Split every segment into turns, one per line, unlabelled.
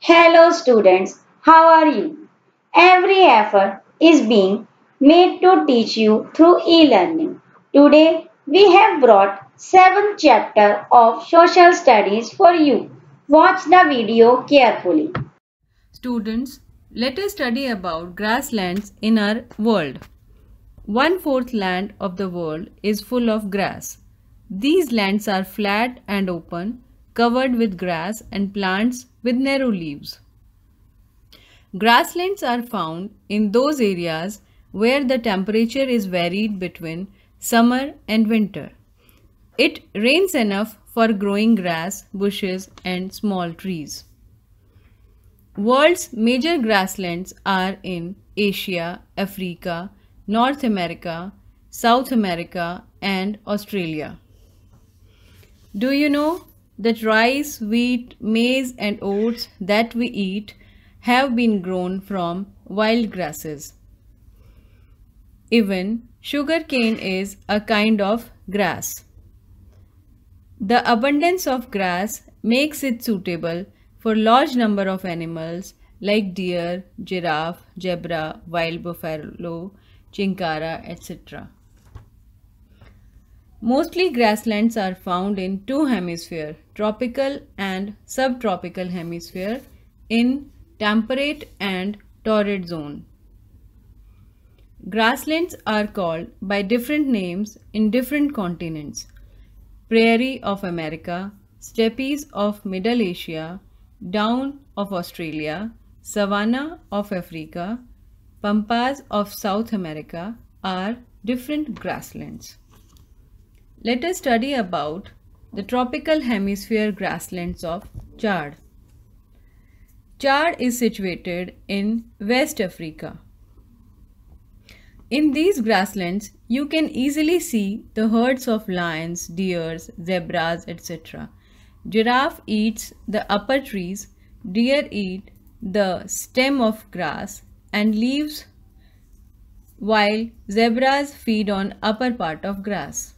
Hello students, how are you? Every effort is being made to teach you through e-learning. Today we have brought 7th chapter of social studies for you. Watch the video carefully.
Students, let us study about grasslands in our world. 1/4 land of the world is full of grass. These lands are flat and open, covered with grass and plants with narrow leaves. Grasslands are found in those areas where the temperature is varied between summer and winter. It rains enough for growing grass, bushes, and small trees. World's major grasslands are in Asia, Africa, North America, South America, and Australia. Do you know that rice, wheat, maize, and oats that we eat have been grown from wild grasses? Even sugarcane is a kind of grass. The abundance of grass makes it suitable for large number of animals like deer, giraffe, zebra, wild buffalo, chinkara, etc. Mostly grasslands are found in two hemispheres, tropical and subtropical hemisphere, in temperate and torrid zone. Grasslands are called by different names in different continents. Prairie of America, steppes of Middle Asia, down of Australia, savanna of Africa, pampas of South America are different grasslands. Let us study about the tropical hemisphere grasslands of Chad. Chad is situated in West Africa. In these grasslands, you can easily see the herds of lions, deers, zebras, etc. Giraffe eats the upper trees, deer eat the stem of grass and leaves, while zebras feed on upper part of grass.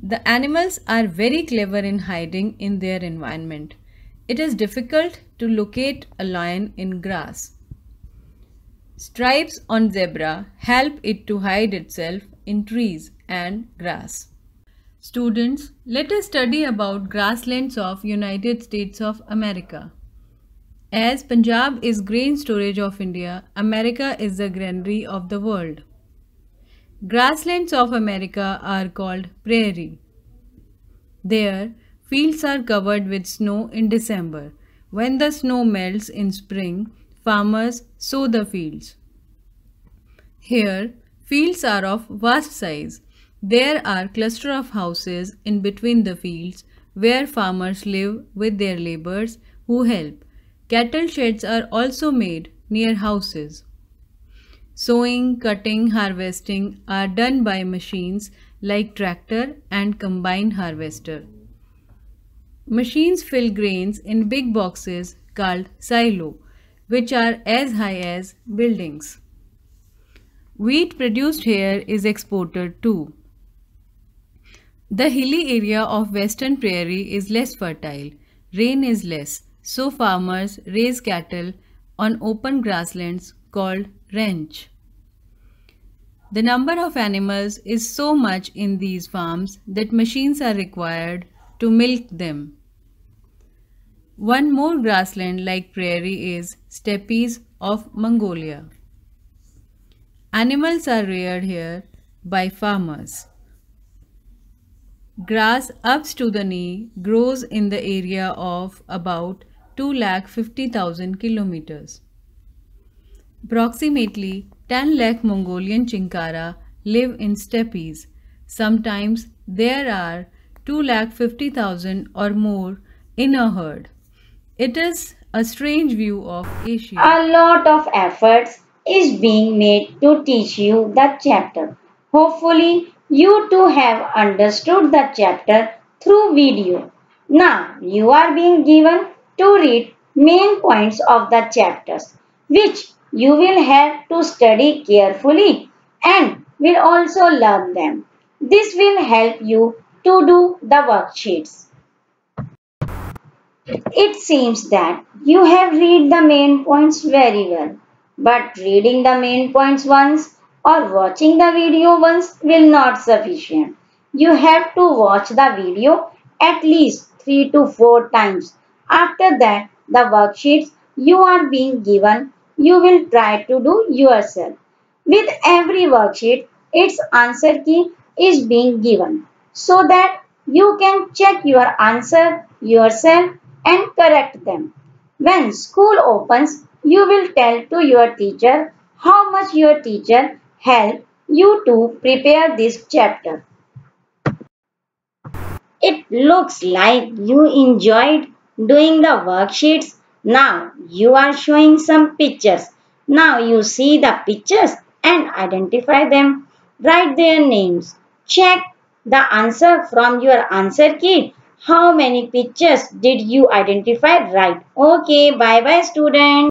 The animals are very clever in hiding in their environment. It is difficult to locate a lion in grass. Stripes on zebra help it to hide itself in trees and grass. Students, let us study about grasslands of United States of America. As Punjab is grain storage of India, America is the granary of the world. Grasslands of America are called prairie. There, fields are covered with snow in December. When the snow melts in spring, farmers sow the fields. Here, fields are of vast size. There are clusters of houses in between the fields where farmers live with their laborers who help. Cattle sheds are also made near houses. Sowing, cutting, harvesting are done by machines like tractor and combine harvester. Machines fill grains in big boxes called silo, which are as high as buildings. Wheat produced here is exported too. The hilly area of Western Prairie is less fertile. Rain is less, so farmers raise cattle on open grasslands called ranch. The number of animals is so much in these farms that machines are required to milk them. One more grassland like prairie is steppes of Mongolia. Animals are reared here by farmers. Grass up to the knee grows in the area of about 250,000 kilometers. Approximately 10 lakh Mongolian chinkara live in steppes. Sometimes there are 250,000 or more in a herd. It is a strange view of Asia.
A lot of efforts is being made to teach you the chapter. Hopefully, you too have understood the chapter through video. Now, you are being given to read main points of the chapters, which you will have to study carefully and will also learn them. This will help you to do the worksheets. It seems that you have read the main points very well, but reading the main points once or watching the video once will not sufficient. You have to watch the video at least 3 to 4 times. After that, the worksheets you are being given, you will try to do yourself. With every worksheet, its answer key is being given so that you can check your answer yourself and correct them. When school opens, you will tell to your teacher how much your teacher helped you to prepare this chapter. It looks like you enjoyed doing the worksheets. Now you are showing some pictures. Now you see the pictures and identify them. Write their names. Check the answer from your answer kit. How many pictures did you identify right? Okay, bye bye students.